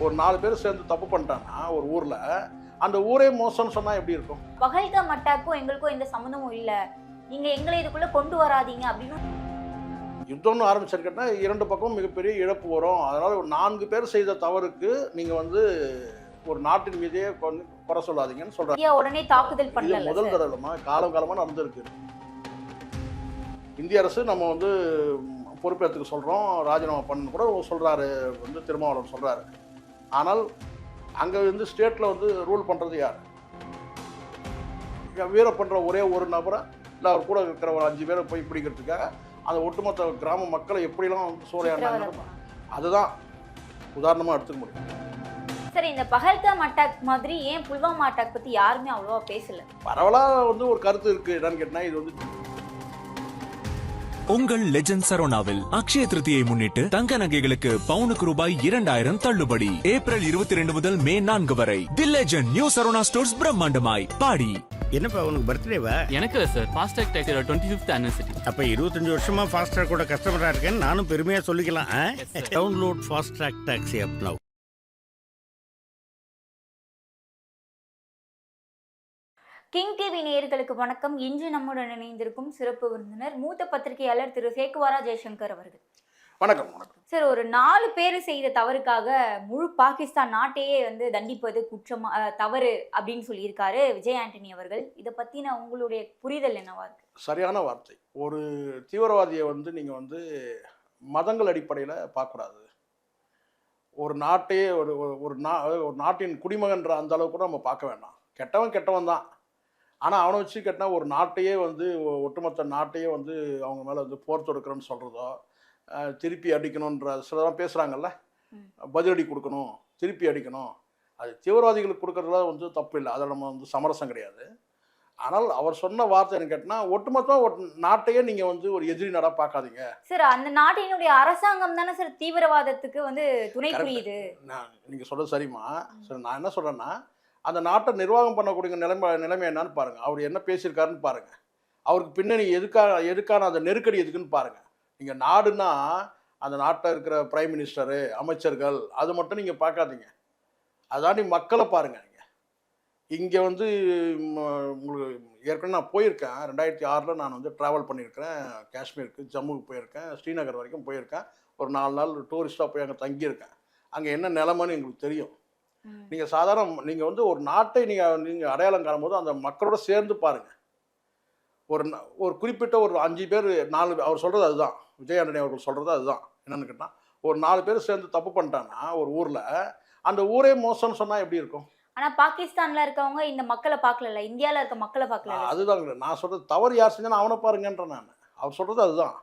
ஒரு 4 பேர் சேர்ந்து தப்பு பண்ணிட்டாங்கன்னா ஒரு ஊர்ல அந்த ஊரே மோசம்னு சொன்னா எப்படி இருக்கும்? பகல்காம் அட்டாக்கும் எங்களுக்கும் எந்த சம்மந்தமும் இல்ல, நீங்க எங்களை இதுக்குள்ள கொண்டு வராதீங்க அப்படின்னு யுத்தம்னு ஆரம்பிச்சிருக்கேன்னா 2 பக்கமும் மிகப்பெரிய இழப்பு வரும். அதனால ஒரு 4 பேர் செய்த தவறுக்கு நீங்க வந்து ஒரு நாட்டின் மீதே குறை சொல்லாதீங்கன்னு சொல்றாங்க. இந்தியா உடனே தாக்குதல் இது பண்ணல. முதல் தடவைமா காலமா நடந்திருக்கு. இந்திய அரசு நம்ம வந்து பொறுப்பேற்றுக்க சொல்றோம், ராஜினாமா பண்ணு கூட சொல்றாரு வந்து திருமாவளவன் சொல்றாரு. ஆனால் அங்க வந்து ஸ்டேட்ல வந்து ரூல் பண்றது யார்? வீர பண்ற ஒரே ஒரு நபரை இல்லை அவர் கூட இருக்கிற ஒரு 5 பேரை போய் பிடிக்கிறதுக்காக அந்த ஒட்டுமொத்த கிராம மக்களை எப்படிலாம் சூறையாடினாங்க, அதுதான் உதாரணமா எடுத்துக்க முடியும். சரி, இந்த பகல்காம் அட்டாக் மாதிரி ஏன் புல்வாமா அட்டாக் பத்தி யாருமே அவ்வளவா பேசல? பரவலா வந்து ஒரு கருத்து இருக்கு. என்னன்னு கேட்டா இது வந்து உங்கள் லெஜண்ட் சரோனாவில் அக்ஷய திருதியை முன்னிட்டு தங்க நகைகளுக்கு பவுனுக்கு ரூபாய் 2000 தள்ளுபடி. ஏப்ரல் 22 முதல் மே 4 வரை the Legend New Saravana Stores பிரம்மாண்டமாய் பாடி. என்னப்பா உனக்கு பர்த்டேவா? எனக்கு சார் ஃபாஸ்டாக் டேக்ஸோட 25th anniversary. அப்ப 25 வருஷமா ஃபாஸ்ட்ராக் கூட கஸ்டமரா இருக்கேன்னு நானும் பெருமையா சொல்லிக்கலாம். டவுன்லோட் ஃபாஸ்ட்ராக் டாக்ஸி ஆப் நவ. கிங் டிவி நேயர்களுக்கு வணக்கம். இன்று நம்முடன் இணைந்திருக்கும் சிறப்பு விருந்தினர் மூத்த பத்திரிகையாளர் திரு சேக்குவாரா ஜெய்சங்கர் அவர்கள். வணக்கம். வணக்கம் சார், ஒரு 4 பேர் செய்த தவறுக்காக முழு பாகிஸ்தான் நாட்டையே வந்து தண்டிப்பது குற்றமா தவறு அப்படின்னு சொல்லியிருக்காரு விஜய் ஆண்டனி அவர்கள். இதை பத்தின உங்களுடைய புரிதல் என்னவா இருக்கு? சரியான வார்த்தை. ஒரு தீவிரவாதியை வந்து நீங்க வந்து மதங்கள் அடிப்படையில் பார்க்கக்கூடாது. ஒரு நாட்டையே ஒரு நாட்டின் குடிமகன்ற அந்த அளவுக்கு கூட நம்ம பார்க்க வேண்டாம். கெட்டவன் தான். ஆனால் அவனை வச்சு கெட்டினா ஒரு நாட்டையே வந்து ஒட்டுமொத்த நாட்டையே வந்து அவங்க மேலே வந்து போர் தொடுக்கிறேன்னு சொல்கிறதோ, திருப்பி அடிக்கணுன்ற சிலதான் பேசுகிறாங்கல்ல, பதிலடி கொடுக்கணும், திருப்பி அடிக்கணும், அது தீவிரவாதிகளுக்கு கொடுக்கறதுல வந்து தப்பு இல்லை, அதில் நம்ம வந்து சமரசம் கிடையாது. ஆனால் அவர் சொன்ன வார்த்தை என்ன கேட்டினா, ஒட்டுமொத்தமாக நாட்டையே நீங்கள் வந்து ஒரு எதிரி நாடாக பார்க்காதீங்க. சார், அந்த நாட்டினுடைய அரசாங்கம் தானே சார் தீவிரவாதத்துக்கு வந்து துணை புரியுது. நீங்கள் சொல்கிறது சரிம்மா. சரி, நான் என்ன சொல்கிறேன்னா, அந்த நாட்டை நிர்வாகம் பண்ணக்கூடிய நிலைமை என்னன்னு பாருங்கள். அவர் என்ன பேசியிருக்காருன்னு பாருங்கள். அவருக்கு பின்னணி எதுக்கான அந்த நெருக்கடி எதுக்குன்னு பாருங்கள். நீங்கள் நாடுன்னா அந்த நாட்டில் இருக்கிற பிரைம் மினிஸ்டரு, அமைச்சர்கள், அது மட்டும் நீங்கள் பார்க்காதீங்க. அதாண்டி மக்களை பாருங்கள். நீங்கள் இங்கே வந்து உங்களுக்கு ஏற்கனவே நான் போயிருக்கேன். 2006 நான் வந்து ட்ராவல் பண்ணியிருக்கிறேன். காஷ்மீருக்கு, ஜம்முக்கு போயிருக்கேன், ஸ்ரீநகர் வரைக்கும் போயிருக்கேன். ஒரு 4 நாள் டூரிஸ்ட்டாக போய் அங்கே தங்கியிருக்கேன். அங்கே என்ன நிலைமைன்னு எங்களுக்கு தெரியும். நீங்கள் சாதாரண நீங்கள் வந்து ஒரு நாட்டை நீங்கள் அடையாளம் காணும்போது அந்த மக்களோட சேர்ந்து பாருங்கள். ஒரு குறிப்பிட்ட ஒரு 5 பேர் 4 அவர் சொல்கிறது அதுதான், விஜய் ஆண்டனி அவர்கள் சொல்கிறது அதுதான். என்னென்னு கேட்டால், ஒரு 4 பேர் சேர்ந்து தப்பு பண்ணிட்டாங்கன்னா ஒரு ஊரில் அந்த ஊரே மோசம்னு சொன்னால் எப்படி இருக்கும்? ஆனால் பாகிஸ்தானில் இருக்கவங்க இந்த மக்களை பார்க்கல, இந்தியாவில் இருக்க மக்களை பார்க்கல. அதுதாங்க நான் சொல்கிறது. தவறு யார் செஞ்சாலும் அவனை பாருங்கன்ற நான். அவர் சொல்கிறது அதுதான்.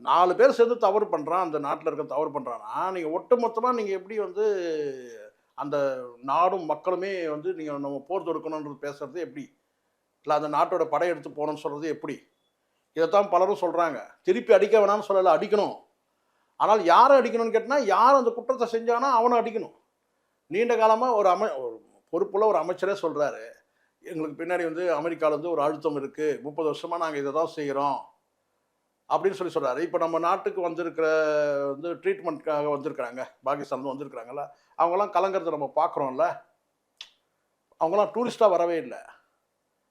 4 பேர் சேர்ந்து தவறு பண்ணுறான், அந்த நாட்டில் இருக்க தவறு பண்ணுறான்னா நீங்கள் ஒட்டு மொத்தமாக நீங்கள் எப்படி வந்து அந்த நாடும் மக்களுமே வந்து நீங்கள் நம்ம போர் தொடுக்கணுன்றது பேசுகிறது எப்படி? இல்லை அந்த நாட்டோட படையெடுத்து போகணும்னு சொல்கிறது எப்படி? இதைத்தான் பலரும் சொல்கிறாங்க. திருப்பி அடிக்க வேணாம்னு சொல்லலை, அடிக்கணும். ஆனால் யாரை அடிக்கணும்னு கேட்டால், யார் அந்த குற்றத்தை செஞ்சானா அவனை அடிக்கணும். நீண்ட காலமாக ஒரு பொறுப்புள்ள ஒரு அமைச்சரே சொல்கிறாரு, எங்களுக்கு பின்னாடி வந்து அமெரிக்காவில் வந்து ஒரு அழுத்தம் இருக்குது, 30 வருஷமாக நாங்கள் இதை தான் செய்கிறோம் அப்படின்னு சொல்கிறாரு. இப்போ நம்ம நாட்டுக்கு வந்திருக்கிற வந்து ட்ரீட்மெண்ட்காக வந்திருக்கிறாங்க, பாகிஸ்தான்ல வந்திருக்கிறாங்கல்ல, அவங்களாம் கலங்கிறத நம்ம பார்க்குறோம்ல. அவங்களாம் டூரிஸ்டாக வரவே இல்லை,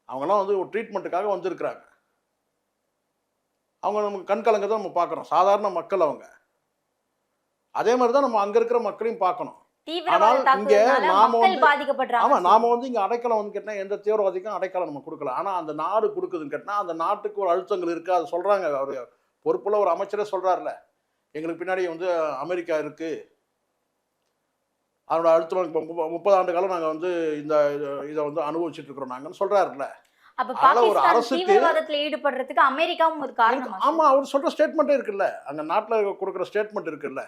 அவங்களாம் வந்து ஒரு ட்ரீட்மெண்ட்டுக்காக வந்திருக்கிறாங்க. அவங்க நமக்கு கண் கலங்கிறத நம்ம பார்க்குறோம், சாதாரண மக்கள் அவங்க. அதே மாதிரி தான் நம்ம அங்கே இருக்கிற மக்களையும் பார்க்கணும். ஆனால் இங்கே நாம வந்து இங்கே அடைக்கலம் வந்து கேட்டால் எந்த தீவிரவாதிக்கும் அடைக்கலம் நம்ம கொடுக்கல. ஆனால் அந்த நாடு கொடுக்குதுன்னு கேட்டால் அந்த நாட்டுக்கு ஒரு அழுத்தங்கள் இருக்குது, அதை சொல்கிறாங்க. அவர் பொறுப்புள்ள ஒரு அமைச்சரே சொல்கிறார்ல, எங்களுக்கு பின்னாடி வந்து அமெரிக்கா இருக்குது, அதோட அழுத்தம் 30 ஆண்டு காலம் நாங்கள் வந்து இதை வந்து அனுபவிச்சுட்டு இருக்கிறோம் நாங்கன்னு சொல்கிறாருல்ல. ஒரு அரசுக்கு ஈடுபடுறதுக்கு அமெரிக்காவும் ஒரு காரணம். ஆமாம், அவர் சொல்கிற ஸ்டேட்மெண்ட்டே இருக்குல்ல, அங்கே நாட்டில் கொடுக்குற ஸ்டேட்மெண்ட் இருக்குல்ல.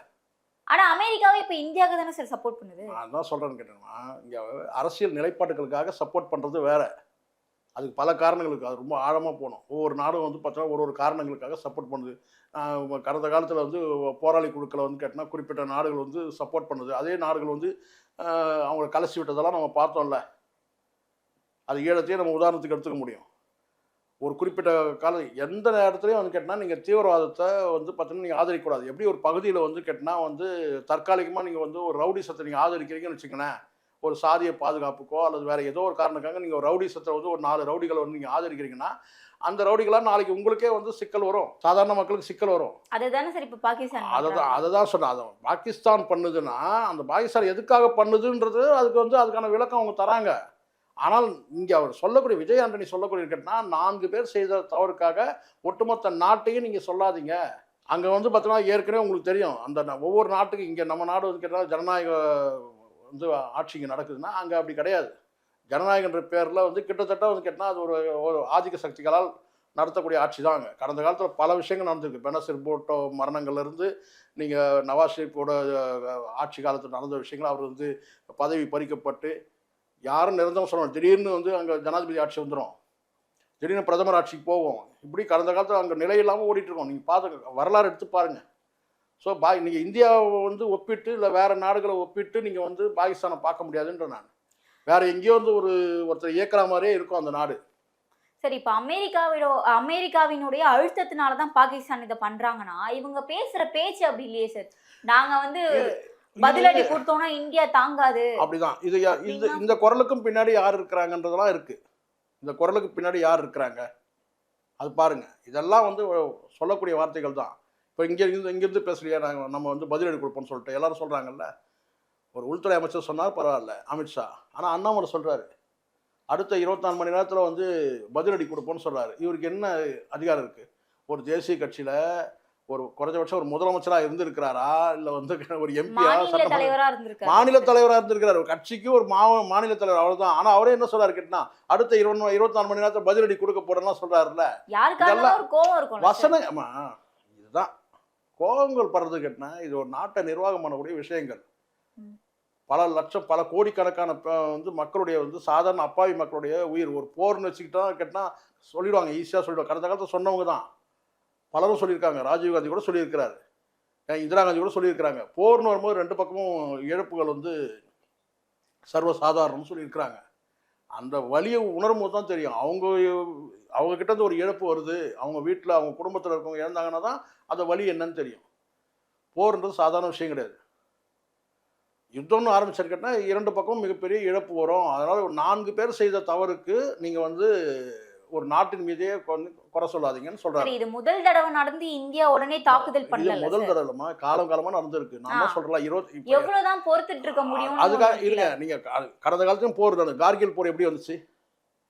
ஆனா அமெரிக்காவே இப்ப இந்தியாவுக்கு தானே சார் சப்போர்ட் பண்ணுது. அதான் சொல்றேன்னு கேட்டேன்னா, இங்க அரசியல் நிலைப்பாட்டுகளுக்காக சப்போர்ட் பண்றது வேற. அதுக்கு பல காரணங்களுக்கு அது ரொம்ப ஆழமா போகணும். ஒவ்வொரு நாடும் வந்து பார்த்தா ஒரு காரணங்களுக்காக சப்போர்ட் பண்ணுது. கடந்த காலத்தில் வந்து போராளி குழுக்களை வந்து கேட்டினா குறிப்பிட்ட நாடுகள் வந்து சப்போர்ட் பண்ணுது. அதே நாடுகள் வந்து அவங்களை கலைச்சி விட்டதெல்லாம் நம்ம பார்த்தோம்ல. அது ஈழத்தையே நம்ம உதாரணத்துக்கு எடுத்துக்க முடியும். ஒரு குறிப்பிட்ட காலம் எந்த நேரத்துலையும் வந்து கேட்டால் நீங்கள் தீவிரவாதத்தை வந்து பார்த்தீங்கன்னா நீங்கள் ஆதரிக்கக்கூடாது. எப்படி ஒரு பகுதியில் வந்து கேட்டால் வந்து தற்காலிகமாக நீங்கள் வந்து ஒரு ரவுடிசத்தை நீங்கள் ஆதரிக்கிறீங்கன்னு வச்சுக்கோங்களேன், ஒரு சாதிய பாதுகாப்புக்கோ அல்லது வேறு ஏதோ ஒரு காரணக்காக நீங்கள் ஒரு ரவுடிசத்தை வந்து ஒரு 4 ரவுடிகளை வந்து நீங்கள் ஆதரிக்கிறீங்கன்னா, அந்த ரவுடிகளாக நாளைக்கு உங்களுக்கே வந்து சிக்கல் வரும், சாதாரண மக்களுக்கு சிக்கல் வரும். அதுதானே சார் இப்போ பாகிஸ்தான் அதை தான் சொன்னேன். அதை பாகிஸ்தான் பண்ணுதுன்னா அந்த பாகிஸ்தான் எதுக்காக பண்ணுதுன்றது அதுக்கு வந்து அதுக்கான விளக்கம் அவங்க தராங்க. ஆனால் இங்கே அவர் சொல்லக்கூடிய விஜய் ஆண்டனி சொல்லக்கூடிய கேட்டால் 4 பேர் செய்த தவறுக்காக ஒட்டுமொத்த நாட்டையும் நீங்கள் சொல்லாதீங்க. அங்கே வந்து பார்த்தீங்கன்னா ஏற்கனவே உங்களுக்கு தெரியும் அந்த ஒவ்வொரு நாட்டுக்கும் இங்கே நம்ம நாடு வந்து கேட்டால் ஜனநாயக வந்து ஆட்சி இங்கே நடக்குதுன்னா அங்கே அப்படி கிடையாது. ஜனநாயகன்ற பேரில் வந்து கிட்டத்தட்ட வந்து கேட்டால் அது ஒரு ஆதிக்க சக்திகளால் நடத்தக்கூடிய ஆட்சி தான் அங்கே. கடந்த காலத்தில் பல விஷயங்கள் நடந்திருக்கு. பெனசிர் பூட்டோ மரணங்கள்லேருந்து நீங்கள் நவாஸ் ஷெரீஃபோட ஆட்சி காலத்தில் நடந்த விஷயங்கள், அவர் வந்து பதவி பறிக்கப்பட்டு யாரும் நிரந்தரம் சொல்லணும், திடீர்னு வந்து அங்கே ஜனாதிபதி ஆட்சி வந்துடும், திடீர்னு பிரதமர் ஆட்சிக்கு போவோம், இப்படி கடந்த காலத்தில் அங்கே நிலை இல்லாமல் ஓடிட்டுருக்கோம். நீங்கள் பார்த்து வரலாறு எடுத்து பாருங்கள். ஸோ நீங்கள் இந்தியாவை வந்து ஒப்பிட்டு இல்லை வேறு நாடுகளை ஒப்பிட்டு நீங்கள் வந்து பாகிஸ்தானை பார்க்க முடியாதுன்ற நான். வேறு எங்கேயோ வந்து ஒருத்தர் இயக்கிற மாதிரியே இருக்கும் அந்த நாடு. சரி, இப்போ அமெரிக்காவினுடைய அழுத்தத்தினால தான் பாகிஸ்தான் இதை பண்றாங்கன்னா, இவங்க பேசுற பேச்சு அப்படி இல்லையே சார். நாங்க வந்து பதிலடி கொடுத்தோம்னா இந்தியா தாங்காது அப்படிதான். இந்த குரலுக்கும் பின்னாடி யார் இருக்கிறாங்கன்றதெல்லாம் இருக்கு. இந்த குரலுக்கு பின்னாடி யார் இருக்கிறாங்க அது பாருங்க. இதெல்லாம் வந்து சொல்லக்கூடிய வார்த்தைகள் தான். இப்போ இங்கிருந்து பேசலையா நம்ம வந்து பதிலடி கொடுப்போம்னு சொல்லிட்டு எல்லாரும் சொல்றாங்கல்ல. ஒரு உள்துறை அமைச்சர் சொன்னார் பரவாயில்ல, அமித்ஷா. ஆனால் அண்ணாமலை சொல்றாரு அடுத்த 24 மணி நேரத்தில் வந்து பதிலடி கொடுப்போம்னு சொல்றாரு. இவருக்கு என்ன அதிகாரம் இருக்கு? ஒரு தேசிய கட்சியில ஒரு குறைஞ்சபட்சம் ஒரு முதலமைச்சராக இருந்திருக்கிறாரா, இல்லை வந்து ஒரு எம்பியா, மாநில தலைவராக இருந்திருக்கிறார். ஒரு கட்சிக்கு ஒரு மாநில தலைவர், அவ்வளவுதான். ஆனா அவரே என்ன சொல்றாரு கேட்டா அடுத்த 24 மணி நேரத்தில் பதிலடி கொடுக்க போறேன்னா சொல்றாருல்ல. வசனம் இதுதான் கோபங்கள் படுறது கேட்டா இது ஒரு நாட்டை நிர்வாகம் பண்ணக்கூடிய விஷயங்கள். பல லட்சம் பல கோடிக்கணக்கான வந்து மக்களுடைய வந்து சாதாரண அப்பாவி மக்களுடைய உயிர். ஒரு போர்னு வச்சுக்கிட்டா கேட்டால் சொல்லிடுவாங்க, ஈஸியாக சொல்லிடுவாங்க. கடந்த காலத்தில் சொன்னவங்க தான் பலரும் சொல்லியிருக்காங்க. ராஜீவ்காந்தி கூட சொல்லியிருக்கிறாரு, இந்திரா காந்தி கூட சொல்லியிருக்கிறாங்க. போர்னு வரும்போது 2 பக்கமும் இழப்புகள் வந்து சர்வசாதாரணம்னு சொல்லியிருக்கிறாங்க. அந்த வலியை உணரும் போது தான் தெரியும். அவங்க கிட்ட இருந்து ஒரு இழப்பு வருது, அவங்க வீட்டில் அவங்க குடும்பத்தில் இருக்கவங்க இழந்தாங்கன்னா தான் அந்த வலி என்னன்னு தெரியும். போர்ன்றது சாதாரண விஷயம் கிடையாது. யுத்தம்னு ஆரம்பிச்சாரு கேட்டால் 2 பக்கமும் மிகப்பெரிய இழப்பு வரும். அதனால் ஒரு 4 பேர் செய்த தவறுக்கு நீங்கள் வந்து ஒரு நாட்டின் மீதே குறை சொல்லாதீங்கன்னு சொல்றாரு. இது முதல் தடவை நடந்து இந்தியா உடனே தாக்குதல் பண்ணல. முதல் தடவைமா காலமா நடந்திருக்கு. நான் சொல்றேன் எவ்வளவுதான் பொறுத்துட்டு இருக்க முடியும். அதுக்காக இருங்க, நீங்க கடந்த காலத்தையும் போர் தானே. கார்கில் போர் எப்படி வந்துச்சு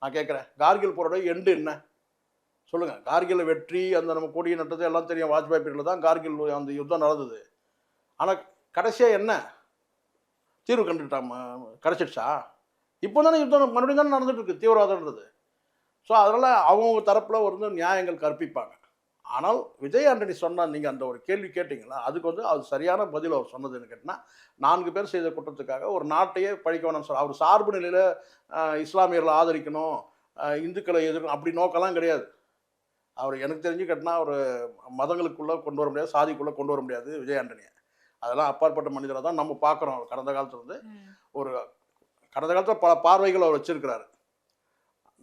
நான் கேட்குறேன். கார்கில் போரோட எண்டு என்ன சொல்லுங்க. கார்கில் வெற்றி, அந்த நம்ம கொடியை நட்டது எல்லாம் தெரியும். வாஜ்பாய் பீரியட்ல தான் கார்கில் அந்த யுத்தம் நடந்தது. ஆனால் கடைசியாக என்ன தீர்வு கிடைச்சிடுச்சா? இப்போ தானே யுத்தம் மறுபடியும் தானே நடந்துட்டு இருக்கு, தீவிரவாதம்ன்றது. ஸோ அதனால் அவங்க தரப்பில் ஒரு நியாயங்கள் கற்பிப்பாங்க. ஆனால் விஜய் ஆண்டனி சொன்னால் நீங்கள் அந்த ஒரு கேள்வி கேட்டிங்களா, அதுக்கு வந்து அது சரியான பதில் அவர் சொன்னதுன்னு கேட்டால் 4 பேர் செய்த குற்றத்துக்காக ஒரு நாட்டையே பழிக்க வேணும்னு சொல்ல. அவர் சார்பு நிலையில் இஸ்லாமியர்களை ஆதரிக்கணும், இந்துக்களை எதிர்க்கணும் அப்படி நோக்கெல்லாம் கிடையாது. அவர் எனக்கு தெரிஞ்சு கேட்டால் ஒரு மதங்களுக்குள்ளே கொண்டு வர முடியாது, சாதிக்குள்ளே கொண்டு வர முடியாது விஜய் ஆண்டனியை. அதெல்லாம் அப்பாற்பட்ட மனிதரை தான் நம்ம பார்க்குறோம். கடந்த காலத்தில் வந்து கடந்த காலத்தில் பல பார்வைகள் அவர் வச்சிருக்கிறாரு.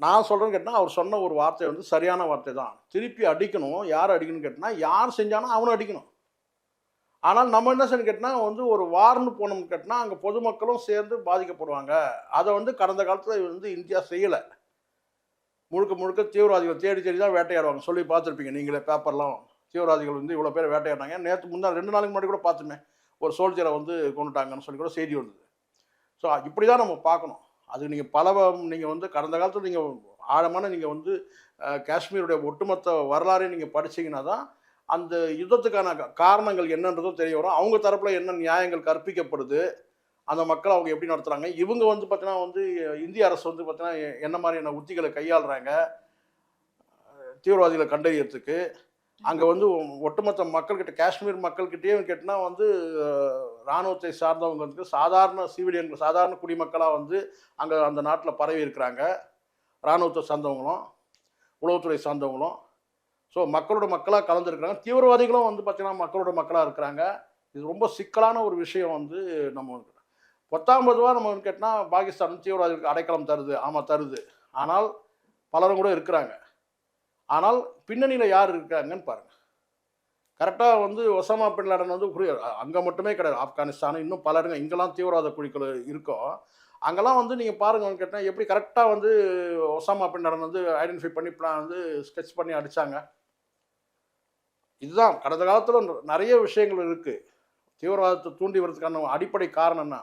நான் சொல்கிறேன்னு கேட்டால் அவர் சொன்ன ஒரு வார்த்தை வந்து சரியான வார்த்தை தான். திருப்பி அடிக்கணும். யார் அடிக்கணும்னு கேட்டால் யார் செஞ்சானோ அவனும் அடிக்கணும். ஆனால் நம்ம என்ன செய்யணும் கேட்டால் வந்து ஒரு வார்னு போனோம்னு கேட்டால் அங்கே பொதுமக்களும் சேர்ந்து பாதிக்கப்படுவாங்க. அதை வந்து கடந்த காலத்தில் வந்து இந்தியா செய்யலை. முழுக்க தீவிரவாதிகள் தேடி தான் வேட்டையாடுவாங்க. சொல்லி பார்த்துருப்பீங்க நீங்களே பேப்பர்லாம். தீவிரவாதிகள் வந்து இவ்வளோ பேர் வேட்டையாடினாங்க. நேற்று 2 நாளைக்கு முன்னாடி கூட பார்த்துமே ஒரு சோல்ஜரை வந்து கொண்டுட்டாங்கன்னு சொல்லி கூட செய்தி வந்தது. ஸோ இப்படி தான் நம்ம பார்க்கணும். அது நீங்கள் வந்து கடந்த காலத்தில் நீங்கள் ஆழமான நீங்கள் வந்து காஷ்மீருடைய ஒட்டுமொத்த வரலாறையும் நீங்கள் படிச்சிங்கன்னா தான் அந்த யுத்தத்துக்கான காரணங்கள் என்னன்றதும் தெரிய வரும். அவங்க தரப்பில் என்ன நியாயங்கள் கற்பிக்கப்படுது, அந்த மக்களை அவங்க எப்படி நடத்துகிறாங்க, இவங்க வந்து பார்த்தீங்கன்னா வந்து இந்திய அரசு வந்து பார்த்தீங்கன்னா என்ன மாதிரியான உத்திகளை கையாளுறாங்க தீவிரவாதிகளை கண்டறியறதுக்கு. அங்கே வந்து ஒட்டுமொத்த மக்கள்கிட்ட காஷ்மீர் மக்கள்கிட்டயே கேட்டால் வந்து இராணுவத்தை சார்ந்தவங்க வந்து சாதாரண சிவிலியன்கள், சாதாரண குடிமக்களாக வந்து அங்கே அந்த நாட்டில் பரவி இருக்கிறாங்க. இராணுவத்தை சார்ந்தவங்களும் உளவுத்துறை சார்ந்தவங்களும். ஸோ மக்களாக கலந்துருக்கிறாங்க. தீவிரவாதிகளும் வந்து பார்த்திங்கன்னா மக்களோட மக்களாக இருக்கிறாங்க. இது ரொம்ப சிக்கலான ஒரு விஷயம் வந்து நம்ம 19 நம்ம கேட்டால் பாகிஸ்தான் தீவிரவாதிகளுக்கு அடைக்கலம் தருது. ஆமாம் தருது. ஆனால் பலரும் கூட இருக்கிறாங்க. ஆனால் பின்னணியில் யார் இருக்காங்கன்னு பாருங்கள். கரெக்டாக வந்து ஒசாமா பின் லாடன் வந்து அங்கே மட்டுமே கிடையாது, ஆப்கானிஸ்தான் இன்னும் பல இடங்கள் இங்கெல்லாம் தீவிரவாத குழுக்கள் இருக்கோ அங்கெல்லாம் வந்து நீங்கள் பாருங்கன்னு கேட்டால் எப்படி கரெக்டாக வந்து ஒசாமா பின் லாடன் வந்து ஐடென்டிஃபை பண்ணி பிளான் வந்து ஸ்கெட்ச் பண்ணி அடித்தாங்க. இதுதான் கடந்த காலத்தில் நிறைய விஷயங்கள் இருக்குது. தீவிரவாதத்தை தூண்டி வரதுக்கான அடிப்படை காரணம் என்ன,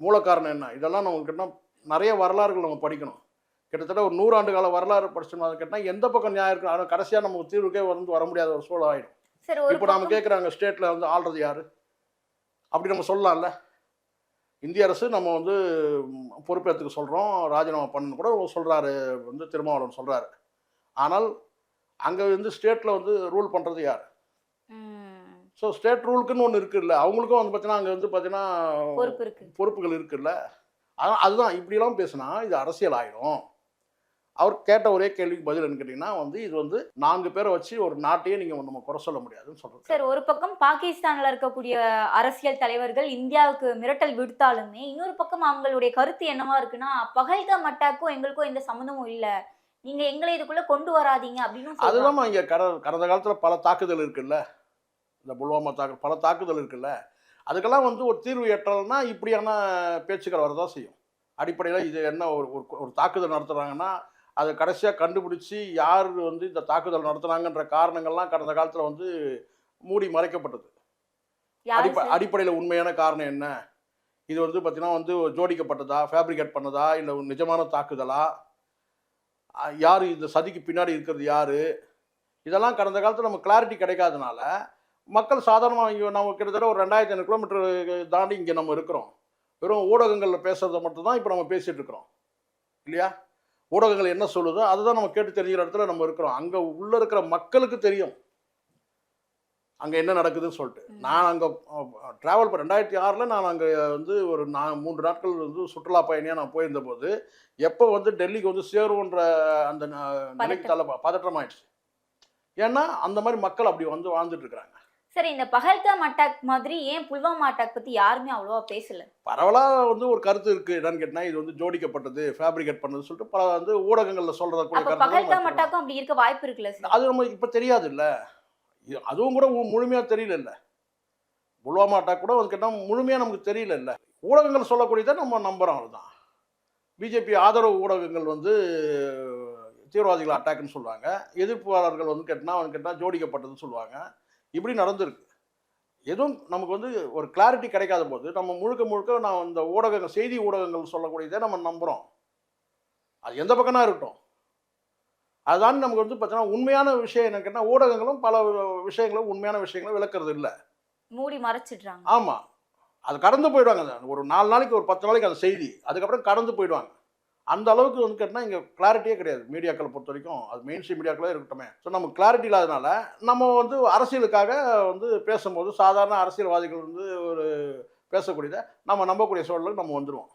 மூல காரணம் என்ன, இதெல்லாம் நமக்கு கேட்டால் நிறைய வரலாறுகள் நம்ம படிக்கணும். கிட்டத்தட்ட ஒரு 100 ஆண்டு கால வரலாறு படிச்சோம்னா கேட்டால் எந்த பக்கம் நியாயம் இருக்குது, ஆனால் கடைசியாக நமக்கு தீர்வுக்கே வந்து வர முடியாத ஒரு சூழல் ஆகிடும். சார் ஒரு இப்போ நம்ம கேட்குறாங்க ஸ்டேட்டில் வந்து ஆள்றது யார் அப்படி நம்ம சொல்லலாம்ல. இந்திய அரசு நம்ம வந்து பொறுப்பேற்றுக்க சொல்கிறோம், ராஜினாமா பண்ணு கூட சொல்கிறாரு வந்து திருமாவளவன் சொல்கிறாரு. ஆனால் அங்கே வந்து ஸ்டேட்டில் வந்து ரூல் பண்ணுறது யார்? ஸோ ஸ்டேட் ரூலுக்குன்னு ஒன்று இருக்குல்ல, அவங்களுக்கும் வந்து பார்த்தீங்கன்னா அங்கே வந்து பார்த்தீங்கன்னா பொறுப்புகள் இருக்குல்ல. அதான் அதுதான் இப்படிலாம் பேசுனா இது அரசியல் ஆகிடும். அவர் கேட்ட ஒரே கேள்விக்கு பதில் என்ன கேட்டிங்கன்னா வந்து இது வந்து 4 பேரை வச்சு ஒரு நாட்டையே நீங்கள் நம்ம குறை சொல்ல முடியாதுன்னு சொல்கிறோம். சார் ஒரு பக்கம் பாகிஸ்தானில் இருக்கக்கூடிய அரசியல் தலைவர்கள் இந்தியாவுக்கு மிரட்டல் விடுத்தாலுமே இன்னொரு பக்கம் அவங்களுடைய கருத்து என்னவா இருக்குன்னா பகல்காம் அட்டாக்கும் எங்களுக்கும் எந்த சம்மந்தமும் இல்லை, நீங்க எங்களை இதுக்குள்ள கொண்டு வராதீங்க அப்படின்னு. அதுதான் இங்கே கடந்த காலத்தில் பல தாக்குதல் இருக்குல்ல, இந்த புல்வாமா பல தாக்குதல் இருக்குல்ல, அதுக்கெல்லாம் வந்து ஒரு தீர்வு ஏற்றல்னா இப்படியான பேச்சுக்கள் வரதான் செய்யும். அடிப்படையில் இது என்ன ஒரு தாக்குதல் நடத்துகிறாங்கன்னா அதை கடைசியாக கண்டுபிடிச்சி யார் வந்து இந்த தாக்குதல் நடத்துனாங்கன்ற காரணங்கள்லாம் கடந்த காலத்தில் வந்து மூடி மறைக்கப்பட்டது. அடிப்படையில் உண்மையான காரணம் என்ன, இது வந்து பார்த்தீங்கன்னா வந்து ஜோடிக்கப்பட்டதா, ஃபேப்ரிகேட் பண்ணதா, இல்லை நிஜமான தாக்குதலா, யார் இந்த சதிக்கு பின்னாடி இருக்கிறது யார், இதெல்லாம் கடந்த காலத்தில் நம்ம கிளாரிட்டி கிடைக்காதனால மக்கள் சாதாரணமாக இங்கே நம்ம கிட்டத்தட்ட ஒரு 2500 கிலோமீட்டர் தாண்டி இங்கே நம்ம இருக்கிறோம். வெறும் ஊடகங்களில் பேசுகிறத மட்டும்தான் இப்போ நம்ம பேசிகிட்டு இருக்கிறோம் இல்லையா. ஊடகங்கள் என்ன சொல்லுதோ அதுதான் நம்ம கேட்டு தெரிஞ்சுக்கிற இடத்துல நம்ம இருக்கிறோம். அங்கே உள்ளே இருக்கிற மக்களுக்கு தெரியும் அங்கே என்ன நடக்குதுன்னு சொல்லிட்டு. நான் அங்கே ட்ராவல் 2006 நான் அங்கே வந்து ஒரு 3 நாட்கள் வந்து சுற்றுலா பயணியாக நான் போயிருந்த போது எப்போ வந்து டெல்லிக்கு வந்து சேருன்ற அந்த நிலைக்கு பதற்றமாயிடுச்சு. ஏன்னா அந்த மாதிரி மக்கள் அப்படி வந்து வாழ்ந்துட்டு இருக்கிறாங்க. சரி, இந்த பகல்காம் அட்டாக் மாதிரி ஏன் புல்வாமா அட்டாக் பத்தி யாருமே அவ்வளவா பேசல? பரவலாக வந்து ஒரு கருத்து இருக்கு என்னன்னு கேட்டா இது வந்து ஜோடிக்கப்பட்டது, ஃபேப்ரிகேட் பண்ணது சொல்லிட்டு பல வந்து ஊடகங்கள்ல சொல்றத கூட கருத்து. பகல்காம் அட்டாக்கும் அப்படி இருக்க வாய்ப்பு இருக்குல்ல சார்? அது நம்ம இப்ப தெரியாது இல்ல, அதுவும் கூட முழுமையா தெரியல இல்ல. புல்வாமா அட்டாக் கூட வந்து கேட்டா முழுமையா நமக்கு தெரியல இல்ல. ஊடகங்கள் சொல்லக்கூடியதை நம்ம நம்புறோம், அதுதான். பிஜேபி ஆதரவு ஊடகங்கள் வந்து தீவிரவாதிகள் அட்டாக்னு சொல்லுவாங்க, எதிர்ப்பாளர்கள் வந்து கேட்டா ஜோடிக்கப்பட்டதுன்னு சொல்லுவாங்க. இப்படி நடந்திருக்கு. எதுவும் நமக்கு வந்து ஒரு கிளாரிட்டி கிடைக்காத போது நம்ம முழுக்க நான் இந்த ஊடகங்கள் செய்தி ஊடகங்கள் சொல்லக்கூடியதை நம்ம நம்புகிறோம். அது எந்த பக்கம்னா இருக்கட்டும். அதுதான் நமக்கு வந்து பார்த்தீங்கன்னா உண்மையான விஷயம் என்ன கேட்டால் ஊடகங்களும் பல விஷயங்களும் உண்மையான விஷயங்களும் விளக்குறது இல்லை, மூடி மறைச்சிடுறாங்க. ஆமாம், அது கடந்து போயிடுவாங்க. ஒரு 4 நாளைக்கு ஒரு 10 நாளைக்கு அந்த செய்தி, அதுக்கப்புறம் கடந்து போயிடுவாங்க. அந்த அளவுக்கு வந்து கேட்டால் இங்கே கிளாரிட்டியே கிடையாது மீடியாக்களை பொறுத்த வரைக்கும். அது மெயின் ஸ்ட்ரீம் மீடியாக்களே இருக்கட்டுமே. ஸோ நமக்கு கிளாரிட்டி இல்லாதனால நம்ம வந்து அரசியலுக்காக வந்து பேசும்போது சாதாரண அரசியல்வாதிகள் வந்து ஒரு பேசக்கூடியதை நம்ம நம்பக்கூடிய சூழலுக்கு நம்ம வந்துடுவோம்.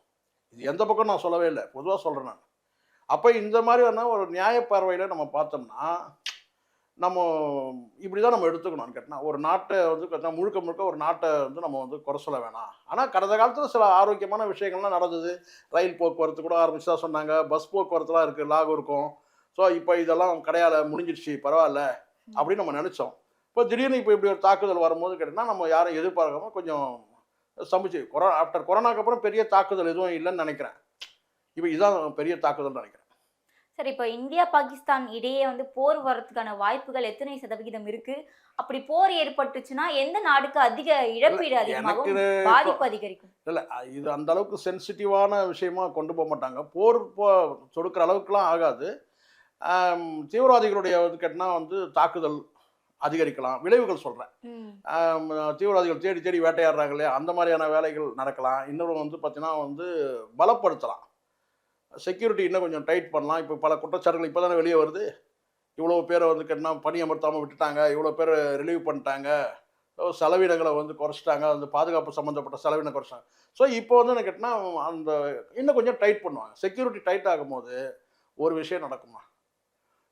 இது எந்த பக்கம் நான் சொல்லவே இல்லை, பொதுவாக சொல்கிறேன் நான். அப்போ இந்த மாதிரி வேணால் ஒரு நியாய பார்வையில் நம்ம பார்த்தோம்னா நம்ம இப்படி தான் நம்ம எடுத்துக்கணும்னு கேட்டால் ஒரு நாட்டை வந்து கேட்டால் முழுக்க ஒரு நாட்டை வந்து நம்ம வந்து குறை சொல்ல வேணாம். ஆனால் கடந்த காலத்தில் சில ஆரோக்கியமான விஷயங்கள்லாம் நடந்தது. ரயில் போக்குவரத்து கூட ஆரம்பிச்சுதான் சொன்னாங்க, பஸ் போக்குவரத்துலாம் இருக்குது லாகூருக்கும். ஸோ இப்போ இதெல்லாம் கிடையாது, முடிஞ்சிடுச்சு, பரவாயில்ல அப்படின்னு நம்ம நினச்சோம். இப்போ திடீர்னு இப்போ இப்படி ஒரு தாக்குதல் வரும்போது கேட்டால் நம்ம யாரும் எதிர்பார்க்காம கொஞ்சம் சமைச்சு ஆஃப்டர் கொரோனாக்கு அப்புறம் பெரிய தாக்குதல் எதுவும் இல்லைன்னு நினைக்கிறேன். இப்போ இதுதான் பெரிய தாக்குதல்னு நினைக்கிறேன். சரி, இப்போ இந்தியா பாகிஸ்தான் இடையே வந்து போர் வரதுக்கான வாய்ப்புகள் எத்தனை சதவிகிதம் இருக்கு? அப்படி போர் ஏற்பட்டுச்சுன்னா எந்த நாடுக்கு அதிக இழப்பீடு அதிகமாகும், பாதிப்பு அதிகரிக்கும்? இல்லை, இது அந்த அளவுக்கு சென்சிட்டிவான விஷயமா கொண்டு போக மாட்டாங்க. போர் தொடுக்கிற அளவுக்குலாம் ஆகாது. தீவிரவாதிகளுடைய வந்து கேட்டால் வந்து தாக்குதல் அதிகரிக்கலாம், விளைவுகள் சொல்கிறேன். தீவிரவாதிகள் தேடி வேட்டையாடுறாங்க இல்லையா, அந்த மாதிரியான வேலைகள் நடக்கலாம். இன்னொரு வந்து பார்த்தீங்கன்னா வந்து பலப்படுத்தலாம், செக்யூரிட்டி இன்னும் கொஞ்சம் டைட் பண்ணலாம். இப்போ பல குற்றச்சாட்டுகள் இப்போ தானே வெளியே வருது. இவ்வளோ பேரை வந்து கேட்டால் பணி அமர்த்தாமல் விட்டுட்டாங்க, இவ்வளோ பேர் ரிலீவ் பண்ணிட்டாங்க, செலவினங்களை வந்து குறைச்சிட்டாங்க, அந்த பாதுகாப்பு சம்மந்தப்பட்ட செலவினம் குறைச்சிட்டாங்க. ஸோ இப்போ வந்து என்ன கேட்டால் அந்த இன்னும் கொஞ்சம் டைட் பண்ணுவாங்க. செக்யூரிட்டி டைட் ஆகும்போது ஒரு விஷயம் நடக்குமா,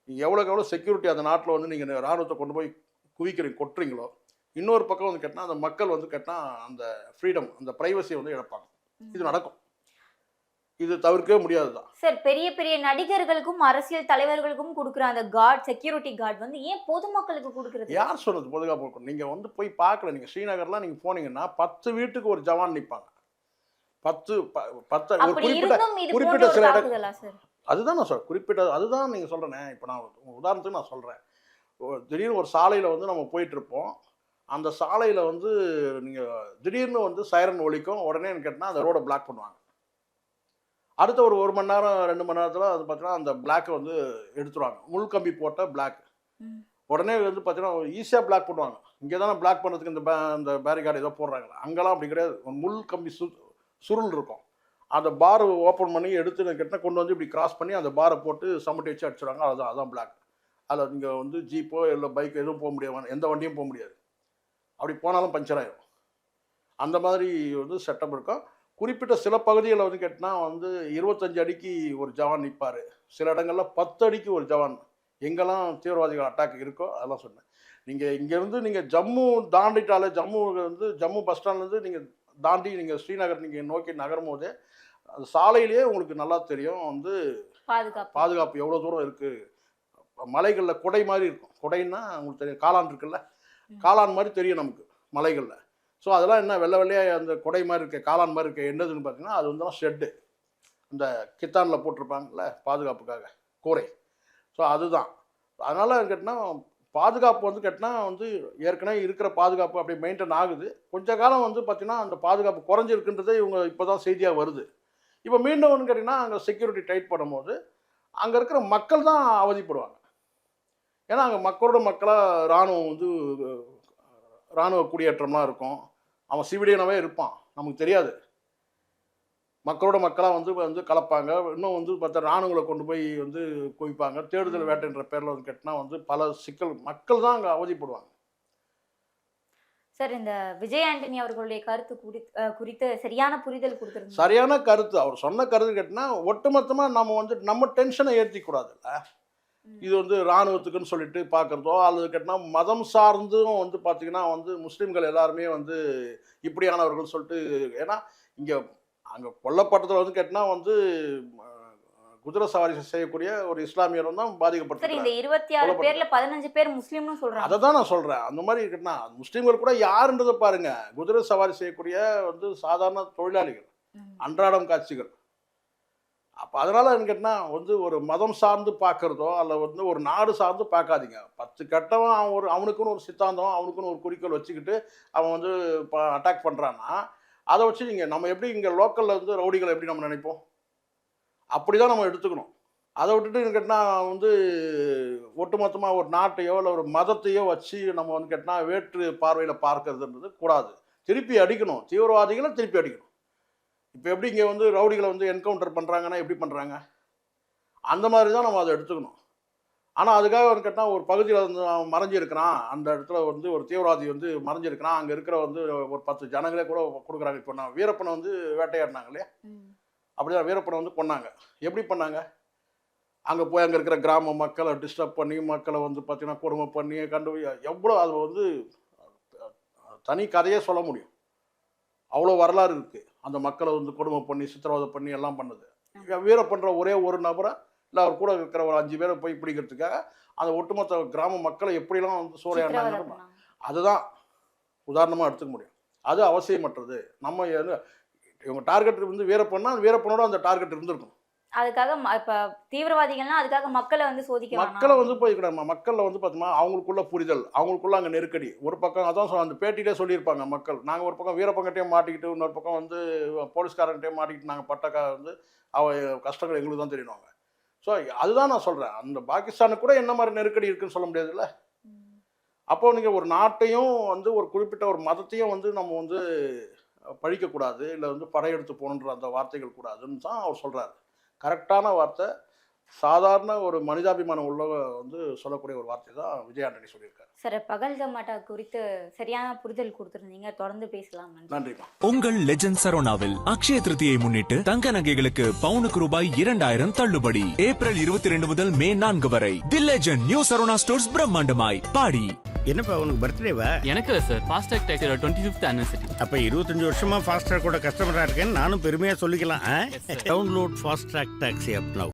எவ்வளோக்கு எவ்வளோ செக்யூரிட்டி அந்த நாட்டில் வந்து நீங்கள் இராணுவத்தை கொண்டு போய் கொட்டுறீங்களோ, இன்னொரு பக்கம் வந்து கேட்டால் அந்த மக்கள் வந்து கேட்டால் அந்த ஃப்ரீடம், அந்த ப்ரைவசியை வந்து இழப்பாங்க. இது நடக்கும். இது தவிர்க்கவே முடியாதுதான். சார், பெரிய பெரிய நடிகர்களுக்கும் அரசியல் தலைவர்களுக்கும் கொடுக்குற அந்த கார்டு, செக்யூரிட்டி கார்டு வந்து ஏன் பொதுமக்களுக்கு கொடுக்கறது? யார் சொன்னது பாதுகாப்பு இருக்கும்? நீங்க வந்து போய் பார்க்கல. நீங்க ஸ்ரீநகர்லாம் நீங்க போனீங்கன்னா 10 வீட்டுக்கு ஒரு ஜவான் நிற்பாங்க. 10 ஒரு அப்படி குறிப்பிட்ட இருந்தும் இது குறிப்பிட்ட போன்ற ஒரு சில தாக்குதலா சார்? அதுதான் நான் சொல்றேன். குறிப்பிட்ட அதுதான் நீங்க சொல்றேனே. இப்போ நான் உதாரணத்துக்கு நான் சொல்றேன். திடீர்னு ஒரு சாலையில வந்து நம்ம போயிட்டு இருப்போம். அந்த சாலையில வந்து நீங்க திடீர்னு வந்து சைரன் ஒலிக்கும். உடனே கேட்டால் அந்த ரோடை பிளாக் பண்ணுவாங்க. அடுத்த ஒரு 1 மணி நேரம் 2 மணி நேரத்தில் அது பார்த்தீங்கன்னா அந்த பிளாக்கை வந்து எடுத்துருவாங்க. முள் கம்பி போட்ட பிளாக். உடனே வந்து பார்த்தீங்கன்னா ஈஸியாக பிளாக் பண்ணுவாங்க. இங்கே தானே பிளாக் பண்ணுறதுக்கு இந்த பேரிகார்டு ஏதோ போடுறாங்களா? அங்கெல்லாம் அப்படி கிடையாது. ஒரு முள் கம்பி சுருள் இருக்கும். அந்த பார் ஓப்பன் பண்ணி எடுத்து கேட்டால் கொண்டு வந்து இப்படி கிராஸ் பண்ணி அந்த பாரை போட்டு சமட்டி வச்சு அடிச்சுடுவாங்க. அதான் பிளாக். அதில் நீங்கள் வந்து ஜீப்போ இல்லை பைக் எதுவும் போக முடியாது. எந்த வண்டியும் போக முடியாது. அப்படி போனாலும் பஞ்சர் ஆயிடும். அந்த மாதிரி வந்து செட்டப் இருக்கும். குறிப்பிட்ட சில பகுதிகளில் வந்து கேட்டால் வந்து 25 அடிக்கு ஒரு ஜவான் நிற்பார். சில இடங்களில் 10 அடிக்கு ஒரு ஜவான். எங்கெல்லாம் தீவிரவாதிகள் அட்டாக் இருக்கோ அதெல்லாம் சொன்னேன். நீங்கள் இங்கேருந்து நீங்கள் ஜம்மு தாண்டிட்டாலே ஜம்மு பஸ் ஸ்டாண்ட்லேருந்து நீங்கள் தாண்டி நீங்கள் ஸ்ரீநகர் நீங்கள் நோக்கி நகரும் போதே அந்த சாலையிலேயே உங்களுக்கு நல்லா தெரியும் வந்து பாதுகாப்பு எவ்வளோ தூரம் இருக்குது. மலைகளில் குடை மாதிரி இருக்கும். குடைன்னா உங்களுக்கு தெரியும், காளான் இருக்குல்ல, காளான் மாதிரி தெரியும் நமக்கு மலைகளில். ஸோ அதெல்லாம் என்ன வெள்ளை வெள்ளையாக அந்த குடை மாதிரி இருக்க காளான் மாதிரி இருக்க என்னதுன்னு பார்த்தீங்கன்னா அது வந்து ஷெட்டு, இந்த கித்தானில் போட்டிருப்பாங்கல்ல பாதுகாப்புக்காக கூரை. ஸோ அதுதான். அதனால் கேட்டால் பாதுகாப்பு வந்து கேட்டால் வந்து ஏற்கனவே இருக்கிற பாதுகாப்பு அப்படி மெயின்டைன் ஆகுது. கொஞ்ச காலம் வந்து பார்த்திங்கன்னா அந்த பாதுகாப்பு குறைஞ்சிருக்குன்றதே இவங்க இப்போ தான் செய்தியாக வருது. இப்போ மீண்டும் வந்து கேட்டிங்கன்னா அங்கே செக்யூரிட்டி டைட் பண்ணும்போது அங்கே இருக்கிற மக்கள் தான் அவதிப்படுவாங்க. ஏன்னா அங்கே மக்களோட மக்களாக இராணுவ குடியேற்றம்லாம் இருக்கும். அவன் சிவிலியனாகவே இருப்பான், நமக்கு தெரியாது. மக்களோட மக்களாக வந்து கலப்பாங்க. இன்னும் வந்து பார்த்தா இராணுவங்களை கொண்டு போய் வந்து குவிப்பாங்க. தேடுதல் வேட்டைன்ற பேரில் வந்து கேட்டால் வந்து பல சிக்கல் மக்கள் தான் அங்கே அவதிப்படுவாங்க. சார், இந்த விஜய் ஆண்டனி அவர்களுடைய கருத்து குறித்து சரியான புரிதல் கொடுத்துருங்க. சரியான கருத்து. அவர் சொன்ன கருத்து கேட்டினா ஒட்டுமொத்தமாக நம்ம வந்து நம்ம டென்ஷனை ஏற்றிக்கூடாதுல்ல. இது வந்து இராணுவத்துக்குன்னு சொல்லிட்டு பார்க்குறதோ அல்லது கேட்டால் மதம் சார்ந்தும் வந்து பார்த்திங்கன்னா வந்து முஸ்லீம்கள் எல்லாருமே வந்து இப்படியானவர்கள் சொல்லிட்டு. ஏன்னா இங்கே அங்கே கொல்லப்பட்டதில் வந்து கேட்டால் வந்து குதிரை சவாரி செய்யக்கூடிய ஒரு இஸ்லாமியரும் தான் பாதிக்கப்பட்டார். இந்த 26 பேர்ல 15 பேர் முஸ்லீம்னு சொல்றாங்க. அதை தான் நான் சொல்கிறேன். அந்த மாதிரி இருக்குன்னா முஸ்லீம்கள் கூட யாருன்றதை பாருங்க. குதிரை சவாரி செய்யக்கூடிய வந்து சாதாரண தொழிலாளிகள், அன்றாடம் காட்சிகள். அப்போ அதனால் என்ன கேட்டால் வந்து ஒரு மதம் சார்ந்து பார்க்குறதோ அல்ல வந்து ஒரு நாடு சார்ந்து பார்க்காதீங்க. 10 கட்டவன் அவனுக்குன்னு ஒரு சித்தாந்தம், அவனுக்குன்னு ஒரு குறிக்கோள் வச்சுக்கிட்டு அவன் வந்து இப்போ அட்டாக் பண்ணுறான்னா அதை வச்சு நீங்கள் நம்ம எப்படி இங்கே லோக்கலில் வந்து ரவுடிகளை எப்படி நம்ம நினைப்போம்? அப்படி தான் நம்ம எடுத்துக்கணும். அதை விட்டுட்டு கேட்டால் வந்து ஒட்டுமொத்தமாக ஒரு நாட்டையோ இல்லை ஒரு மதத்தையோ வச்சு நம்ம வந்து கேட்டால் வேற்று பார்வையில் பார்க்கறதுன்றது கூடாது. திருப்பி அடிக்கணும், தீவிரவாதிகளை திருப்பி அடிக்கணும். இப்போ எப்படி இங்கே வந்து ரவுடிகளை வந்து என்கவுண்டர் பண்ணுறாங்கன்னா எப்படி பண்ணுறாங்க? அந்த மாதிரி தான் நம்ம அதை எடுத்துக்கணும். ஆனால் அதுக்காக வந்து கேட்டால் ஒரு பகுதியில் வந்து அவன் மறைஞ்சிருக்கிறான், அந்த இடத்துல வந்து ஒரு தீவிரவாதி வந்து மறைஞ்சிருக்கிறான், அங்கே இருக்கிற வந்து ஒரு 10 ஜனங்களே கூட கொடுக்குறாங்க. இப்போ நான் வீரப்பனை வந்து வேட்டையாடினாங்க இல்லையா, அப்படிதான் வீரப்பனை வந்து கொன்னாங்க. எப்படி பண்ணாங்க? அங்கே போய் அங்கே இருக்கிற கிராம மக்களை டிஸ்டர்ப் பண்ணி மக்களை வந்து பார்த்தீங்கன்னா கொடுமை பண்ணி எவ்வளோ அது வந்து தனி கதையே சொல்ல முடியும். அவ்வளோ வரலாறு இருக்குது. அந்த மக்களை வந்து கொடுமை பண்ணி சித்திரவதை பண்ணி எல்லாம் பண்ணுது. வீரப்பன்ற ஒரே ஒரு நபரை இல்லை அவர் கூட இருக்கிற ஒரு 5 பேரை போய் பிடிக்கிறதுக்காக அந்த ஒட்டுமொத்த கிராம மக்களை எப்படிலாம் வந்து சூறையாடினாங்க. அதுதான் உதாரணமாக எடுத்துக்க முடியும். அது அவசியமற்றது. நம்ம இவங்க டார்கெட் வந்து வீரப்பன்னா வீரப்பனோட அந்த டார்கெட் இருந்திருக்கும். அதுக்காக இப்போ தீவிரவாதிகள்லாம் அதுக்காக மக்களை வந்து சோதிக்க மக்களை வந்து போய்க்கிறாங்க. மக்களில் வந்து பார்த்தோம்னா அவங்களுக்குள்ள புரிதல், அவங்களுக்குள்ள அங்கே நெருக்கடி. ஒரு பக்கம் அதான் அந்த பேட்டிகிட்டே சொல்லியிருப்பாங்க மக்கள். நாங்கள் ஒரு பக்கம் வீரப்பங்கிட்டையும் மாட்டிக்கிட்டு இன்னொரு பக்கம் வந்து போலீஸ்காரங்கிட்டையும் மாட்டிக்கிட்டு நாங்கள் பட்ட வந்து கஷ்டங்கள் எங்களுக்கு தான் தெரியணுவாங்க. ஸோ அதுதான் நான் சொல்கிறேன். அந்த பாகிஸ்தானுக்கு கூட என்ன மாதிரி நெருக்கடி இருக்குன்னு சொல்ல முடியாதுல்ல. அப்போ நீங்கள் ஒரு நாட்டையும் வந்து ஒரு குறிப்பிட்ட ஒரு மதத்தையும் வந்து நம்ம வந்து பழிக்கக்கூடாது, இல்லை வந்து படையெடுத்து போகணுன்ற அந்த வார்த்தைகள் கூடாதுன்னு தான் அவர் சொல்கிறாரு. கரெக்டான வார்த்தை, சாதாரண ஒரு மனிதாபிமானம் உள்ள வந்து சொல்லக்கூடிய ஒரு வார்த்தை தான் விஜய் ஆண்டனி சொல்லியிருக்காரு. சார், பகல்காம் அட்டாக் குறித்து சரியான புரிதல் கொடுத்துருந்தீங்க. தொடர்ந்து பேசலாம். நன்றிமா. உங்கள் லெஜண்ட் சரோனாவில் அக்ஷய திருதியை முன்னிட்டு தங்க நகைகளுக்கு பவுனுக்கு ரூபாய் 2000 தள்ளுபடி. ஏப்ரல் 22 முதல் மே 4 வரை. The Legend New Saravana Stores பிரம்மாண்டமாய் பாடி. என்னப்பா உனக்கு பர்த்டேவா? எனக்கு இல்லை சார், ஃபாஸ்டாக் டேக்ஸியோட 25th anniversary. அப்ப 25 வருஷமா ஃபாஸ்ட்ராக் கூட கஸ்டமரா இருக்கேன்னு நானும் பெருமையா சொல்லிக்கலாம். Download Fastrack taxi app now.